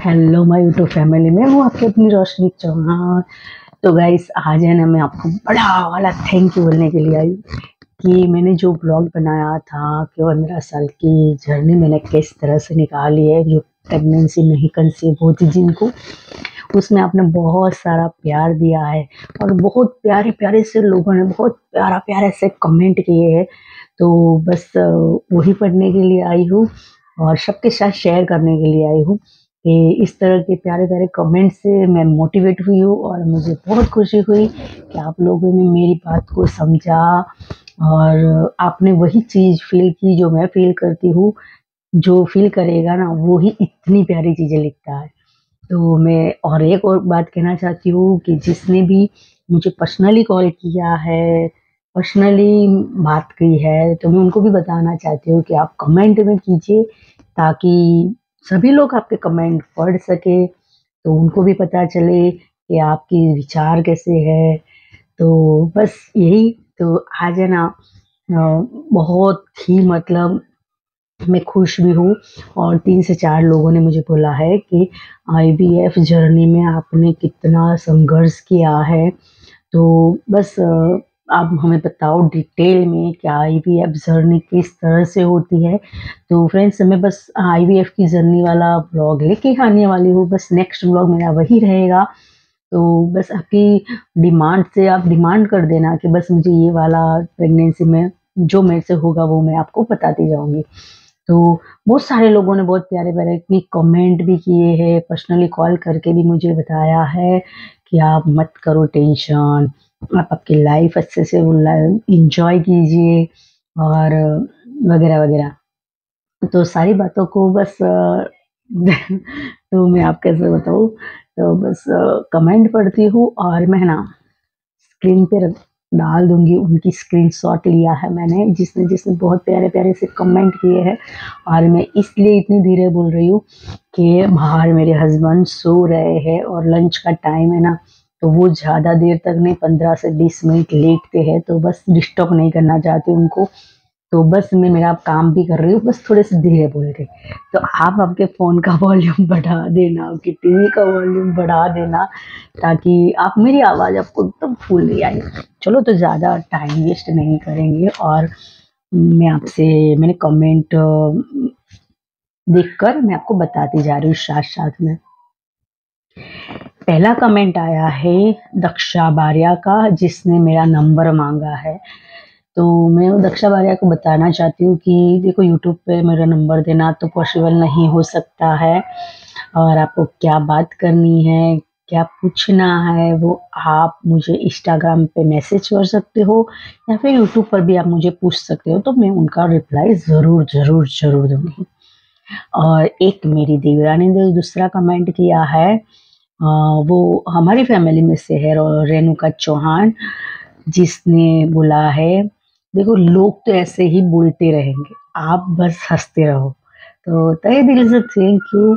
Hello my YouTube family में हूँ आपकी अपनी रोशनी चौहान। तो गाइस आज है ना, मैं आपको बड़ा वाला थैंक यू बोलने के लिए आई कि मैंने जो ब्लॉग बनाया था कि 15 साल की जर्नी मैंने किस तरह से निकाली है, जो प्रेगनेंसी नहीं कंसीव होती जिनको, उसमें आपने बहुत सारा प्यार दिया है और बहुत प्यारे प्यारे से लोगों ने बहुत प्यारा प्यारे से कमेंट किए हैं। तो बस वही पढ़ने के लिए आई हूँ और सबके साथ शेयर करने के लिए आई हूँ कि इस तरह के प्यारे-प्यारे कमेंट से मैं मोटिवेट हुई हूँ और मुझे बहुत खुशी हुई कि आप लोगों ने मेरी बात को समझा और आपने वही चीज़ फ़ील की जो मैं फ़ील करती हूँ। जो फ़ील करेगा ना वो ही इतनी प्यारी चीज़ें लिखता है। तो मैं और एक और बात कहना चाहती हूँ कि जिसने भी मुझे पर्सनली कॉल किया है, पर्सनली बात की है, तो मैं उनको भी बताना चाहती हूँ कि आप कमेंट में कीजिए ताकि सभी लोग आपके कमेंट पढ़ सकें, तो उनको भी पता चले कि आपके विचार कैसे हैं। तो बस यही, तो आज है ना बहुत ही मतलब मैं खुश भी हूँ और 3 से 4 लोगों ने मुझे बोला है कि आईवीएफ जर्नी में आपने कितना संघर्ष किया है। तो बस आप हमें बताओ डिटेल में कि आईवीएफ जर्नी किस तरह से होती है। तो फ्रेंड्स मैं बस आईवीएफ की जर्नी वाला ब्लॉग लेके आने वाली हूँ, बस नेक्स्ट ब्लॉग मेरा वही रहेगा। तो बस आपकी डिमांड से आप डिमांड कर देना कि बस मुझे ये वाला प्रेगनेंसी में जो मेरे से होगा वो मैं आपको बताती जाऊँगी। तो बहुत सारे लोगों ने बहुत प्यारे-प्यारे की कमेंट भी किए हैं, पर्सनली कॉल करके भी मुझे बताया है कि आप मत करो टेंशन, आप आपकी लाइफ अच्छे से एन्जॉय कीजिए और वगैरह-वगैरह। तो सारी बातों को बस तो मैं आप कैसे बताऊँ, तो बस कमेंट पढ़ती हूँ और मैं ना स्क्रीन पे रख डाल दूँगी, उनकी स्क्रीनशॉट लिया है मैंने, जिसने बहुत प्यारे-प्यारे से कमेंट किए हैं। और मैं इसलिए इतनी धीरे बोल रही हूँ कि बाहर मेरे हस्बैंड सो रहे हैं और लंच का टाइम है ना, तो वो ज़्यादा देर तक नहीं, 15 से 20 मिनट लेटते हैं, तो बस डिस्टर्ब नहीं करना चाहती उनको। तो बस मैं मेरा काम भी कर रही हूँ, बस थोड़े से धीरे बोल रही। तो आप आपके फ़ोन का वॉल्यूम बढ़ा देना, आपकी टीवी का वॉल्यूम बढ़ा देना ताकि आप मेरी आवाज़ आपको एकदम फुल्ली आए। चलो तो ज़्यादा टाइम वेस्ट नहीं करेंगे और मैं आपसे मैंने कमेंट देखकर मैं आपको बताती जा रही हूँ साथ-साथ में। पहला कमेंट आया है दक्षा बारिया का, जिसने मेरा नंबर माँगा है। तो मैं दक्षा बारिया को बताना चाहती हूँ कि देखो, यूट्यूब पे मेरा नंबर देना तो पॉसिबल नहीं हो सकता है और आपको क्या बात करनी है, क्या पूछना है, वो आप मुझे इंस्टाग्राम पे मैसेज कर सकते हो या फिर यूट्यूब पर भी आप मुझे पूछ सकते हो, तो मैं उनका रिप्लाई ज़रूर दूँगी। और एक मेरी देवरानी ने दूसरा कमेंट किया है, वो हमारी फैमिली में से है, रेणुका चौहान, जिसने बोला है, देखो लोग तो ऐसे ही बोलते रहेंगे, आप बस हँसते रहो। तो तहे दिल से थैंक यू।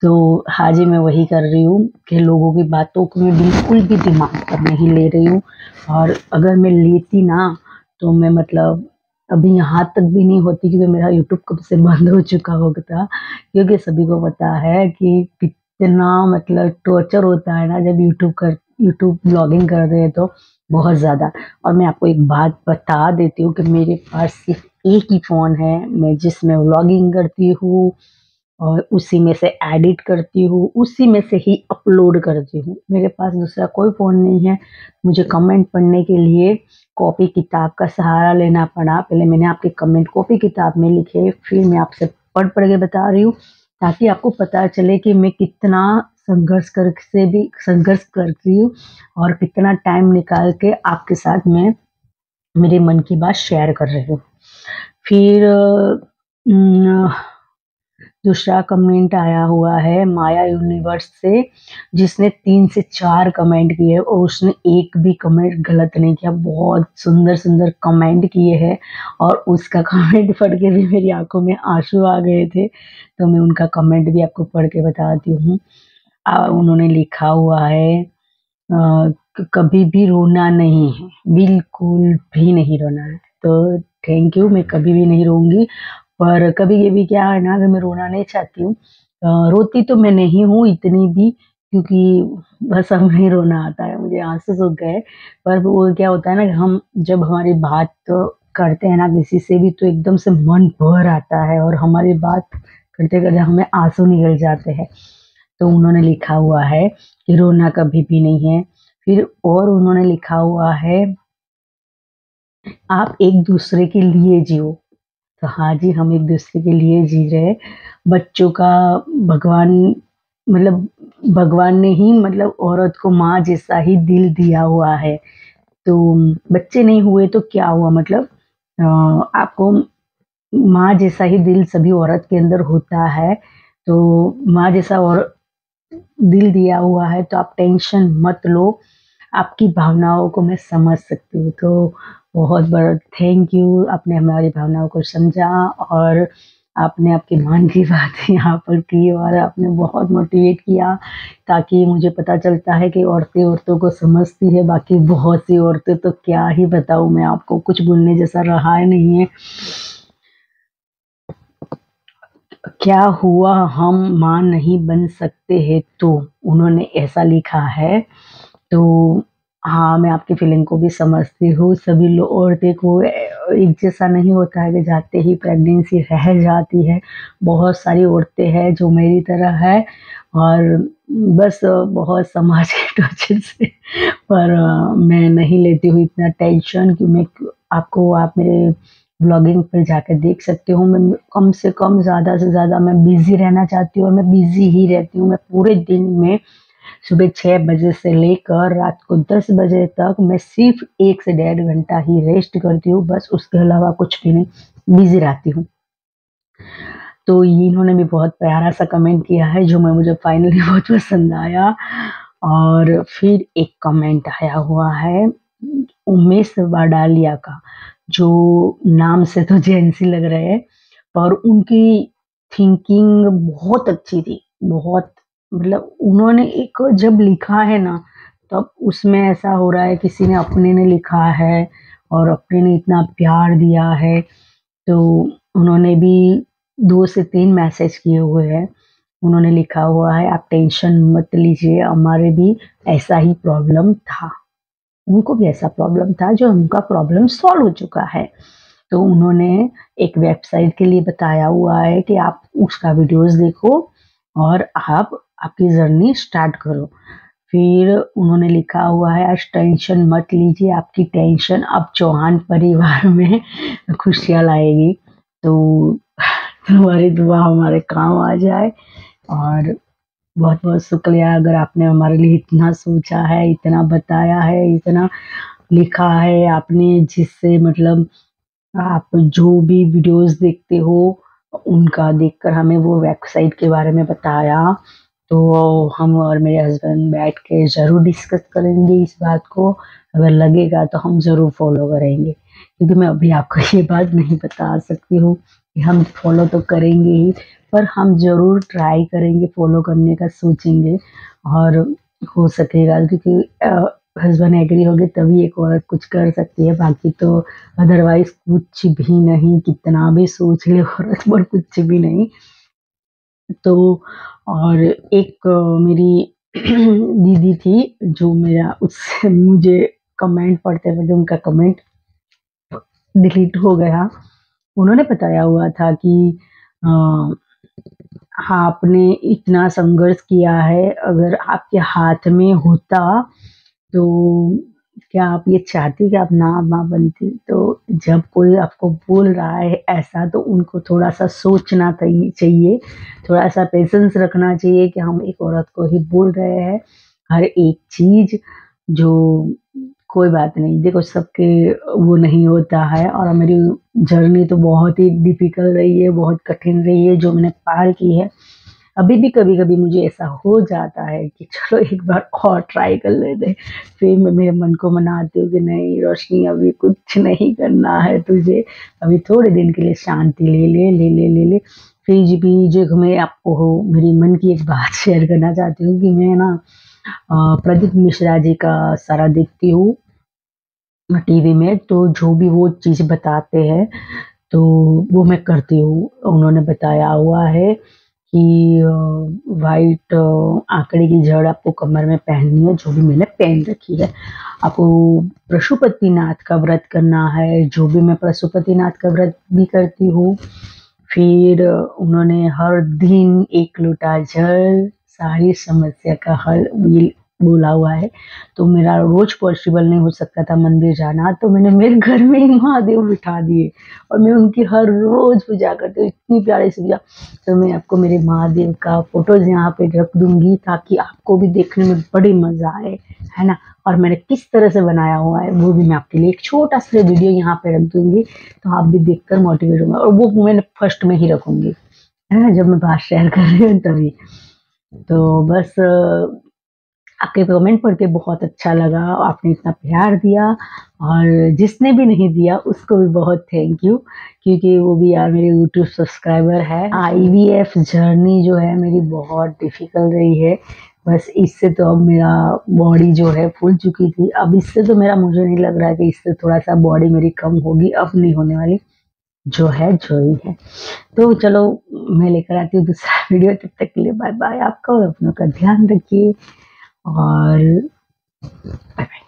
तो हाँ जी, मैं वही कर रही हूँ कि लोगों की बातों को मैं बिल्कुल भी दिमाग पर नहीं ले रही हूँ और अगर मैं लेती ना, तो मैं मतलब अभी यहाँ तक भी नहीं होती, क्योंकि मेरा यूट्यूब कब से बंद हो चुका होता। क्योंकि सभी को पता है कि कितना मतलब टॉर्चर होता है ना जब यूट्यूब ब्लॉगिंग कर रहे हैं, तो बहुत ज़्यादा। और मैं आपको एक बात बता देती हूँ कि मेरे पास सिर्फ़ एक ही फ़ोन है, मैं जिसमें व्लॉगिंग करती हूँ और उसी में से एडिट करती हूँ, उसी में से ही अपलोड करती हूँ। मेरे पास दूसरा कोई फ़ोन नहीं है। मुझे कमेंट पढ़ने के लिए कॉपी किताब का सहारा लेना पड़ा। पहले मैंने आपके कमेंट कॉपी किताब में लिखे, फिर मैं आपसे पढ़ के बता रही हूँ, ताकि आपको पता चले कि मैं कितना संघर्ष करती हूँ और कितना टाइम निकाल के आपके साथ मैं मेरे मन की बात शेयर कर रही हूँ। फिर उम दूसरा कमेंट आया हुआ है माया यूनिवर्स से, जिसने 3 से 4 कमेंट किए और उसने एक भी कमेंट गलत नहीं किया। बहुत सुंदर-सुंदर कमेंट किए हैं और उसका कमेंट पढ़ के भी मेरी आँखों में आँसू आ गए थे। तो मैं उनका कमेंट भी आपको पढ़ के बताती हूँ। उन्होंने लिखा हुआ है, कभी भी रोना नहीं है, बिल्कुल भी नहीं रोना है। तो थैंक यू, मैं कभी भी नहीं रोऊँगी। पर कभी ये भी क्या है ना, अगर मैं रोना नहीं चाहती हूँ, रोती तो मैं नहीं हूँ इतनी भी, क्योंकि बस अब नहीं रोना आता है, मुझे आँसू सूख गए। पर वो क्या होता है ना कि हम जब हमारी बात करते हैं ना किसी से भी, तो एकदम से मन भर आता है और हमारी बात करते-करते हमें आँसू निकल जाते हैं। तो उन्होंने लिखा हुआ है कि रोना कभी भी नहीं है। फिर और उन्होंने लिखा हुआ है, आप एक-दूसरे के लिए जियो। तो हाँ जी, हम एक-दूसरे के लिए जी रहे हैं। बच्चों का भगवान मतलब भगवान ने ही मतलब औरत को माँ जैसा ही दिल दिया हुआ है। तो बच्चे नहीं हुए तो क्या हुआ, मतलब आपको माँ जैसा ही दिल सभी औरत के अंदर होता है। तो माँ जैसा और दिल दिया हुआ है, तो आप टेंशन मत लो। आपकी भावनाओं को मैं समझ सकती हूँ। तो बहुत बड़ा थैंक यू, आपने हमारी भावनाओं को समझा और आपने आपके मन की बात यहाँ पर की और आपने बहुत मोटिवेट किया, ताकि मुझे पता चलता है कि औरतें औरतों को समझती है। बाकी बहुत सी औरतें तो क्या ही बताऊँ मैं आपको, कुछ बोलने जैसा रहा ही नहीं है। क्या हुआ, हम माँ नहीं बन सकते हैं तो? उन्होंने ऐसा लिखा है। तो हाँ, मैं आपकी फीलिंग को भी समझती हूँ। सभी औरतें को एक जैसा नहीं होता है कि जाते ही प्रेगनेंसी रह जाती है। बहुत सारी औरतें हैं जो मेरी तरह है और बस बहुत समाज के टॉर्चर से पर मैं नहीं लेती हूँ इतना टेंशन कि मैं आपको आप मेरे ब्लॉगिंग पे जाके देख सकते हो। मैं कम से कम ज़्यादा से ज़्यादा मैं बिज़ी रहना चाहती हूँ और मैं बिज़ी ही रहती हूँ। मैं पूरे दिन में सुबह 6 बजे से लेकर रात को 10 बजे तक मैं सिर्फ़ 1 से डेढ़ घंटा ही रेस्ट करती हूँ, बस उसके अलावा कुछ भी नहीं, बिज़ी रहती हूँ। तो ये इन्होंने भी बहुत प्यारा-सा कमेंट किया है जो मैं मुझे फाइनली बहुत पसंद आया। और फिर एक कमेंट आया हुआ है उमेश वाडालिया का, जो नाम से तो जेंट्स ही लग रहे हैं, पर उनकी थिंकिंग बहुत अच्छी थी, बहुत मतलब उन्होंने एक जब लिखा है ना, तब उसमें ऐसा हो रहा है किसी ने अपने ने लिखा है और अपने ने इतना प्यार दिया है। तो उन्होंने भी 2 से 3 मैसेज किए हुए हैं। उन्होंने लिखा हुआ है, आप टेंशन मत लीजिए, हमारे भी ऐसा ही प्रॉब्लम था। उनको भी ऐसा प्रॉब्लम था जो उनका प्रॉब्लम सॉल्व हो चुका है। तो उन्होंने एक वेबसाइट के लिए बताया हुआ है कि आप उसका वीडियोज़ देखो और आप आपकी जर्नी स्टार्ट करो। फिर उन्होंने लिखा हुआ है, आज टेंशन मत लीजिए, आपकी टेंशन अब चौहान परिवार में खुशियाँ लाएगी। तो तुम्हारी दुआ हमारे काम आ जाए और बहुत-बहुत शुक्रिया, अगर आपने हमारे लिए इतना सोचा है, इतना बताया है, इतना लिखा है आपने, जिससे मतलब आप जो भी वीडियोज़ देखते हो, उनका देखकर हमें वो वेबसाइट के बारे में बताया। तो हम और मेरे हस्बैंड बैठ के ज़रूर डिस्कस करेंगे इस बात को, अगर लगेगा तो हम ज़रूर फ़ॉलो करेंगे। क्योंकि मैं अभी आपको ये बात नहीं बता सकती हूँ कि हम फ़ॉलो तो करेंगे ही, पर हम ज़रूर ट्राई करेंगे, फ़ॉलो करने का सोचेंगे और हो सकेगा, क्योंकि हस्बैंड एग्री हो गए तभी एक औरत कुछ कर सकती है, बाकी तो अदरवाइज़ कुछ भी नहीं, कितना भी सोच ले औरत पर कुछ भी नहीं। तो और एक मेरी दीदी थी जो मेरा उससे मुझे कमेंट पढ़ते-पढ़ते उनका कमेंट डिलीट हो गया। उन्होंने बताया हुआ था कि अ, हाँ, आपने इतना संघर्ष किया है, अगर आपके हाथ में होता तो क्या आप ये चाहती कि आप ना माँ बनती? तो जब कोई आपको बोल रहा है ऐसा, तो उनको थोड़ा-सा सोचना चाहिए, थोड़ा-सा पेशेंस रखना चाहिए कि हम एक औरत को ही बोल रहे हैं, हर एक चीज़ जो कोई बात नहीं, देखो सबके वो नहीं होता है और मेरी जर्नी तो बहुत ही डिफ़िकल्ट रही है, बहुत कठिन रही है जो मैंने पार की है। अभी भी कभी-कभी मुझे ऐसा हो जाता है कि चलो एक बार और ट्राई कर लेते हैं। फिर मैं मेरे मन को मनाती हूँ कि नहीं रोशनी, अभी कुछ नहीं करना है तुझे, अभी थोड़े दिन के लिए शांति ले ले, ले ले, ले ले। फिर भी जो मैं आपको मेरी मन की एक बात शेयर करना चाहती हूँ कि मैं ना प्रदीप मिश्रा जी का सारा देखती हूँ टीवी में, तो जो भी वो चीज़ बताते हैं, तो वो मैं करती हूँ। उन्होंने बताया हुआ है कि वाइट आंकड़े की जड़ आपको कमर में पहननी है, जो भी मैंने पहन रखी है। आपको पशुपतिनाथ का व्रत करना है, जो भी मैं पशुपतिनाथ का व्रत भी करती हूँ। फिर उन्होंने हर दिन 1 लोटा जल सारी समस्या का हल ये बोला हुआ है। तो मेरा रोज पॉसिबल नहीं हो सकता था मंदिर जाना, तो मैंने मेरे घर में ही महादेव बिठा दिए और मैं उनकी हर रोज पूजा करती हूँ, इतनी प्यारी सी पूजा। तो मैं आपको मेरे महादेव का फोटोज यहाँ पे रख दूंगी ताकि आपको भी देखने में बड़ी मजा आए, है ना। और मैंने किस तरह से बनाया हुआ है वो भी मैं आपके लिए एक छोटा सा वीडियो यहाँ पे रख दूंगी, तो आप भी देखकर मोटिवेट होंगे। और वो मैंने फर्स्ट में ही रखूंगी, है ना, जब मैं बात शेयर कर रही हूँ तभी। तो बस आपके कमेंट पढ़ के बहुत अच्छा लगा, आपने इतना प्यार दिया, और जिसने भी नहीं दिया उसको भी बहुत थैंक यू, क्योंकि वो भी यार मेरे यूट्यूब सब्सक्राइबर है। आईवीएफ जर्नी जो है मेरी बहुत डिफिकल्ट रही है। बस इससे तो अब मेरा बॉडी जो है फूल चुकी थी, अब इससे तो मेरा मुझे नहीं लग रहा है कि इससे थोड़ा सा बॉडी मेरी कम होगी, अब नहीं होने वाली, जो है जो ही है। तो चलो मैं लेकर आती हूँ दूसरा वीडियो, तब तक के लिए बाय बाय। आपका और अपनों का ध्यान रखिए और बाय बाय।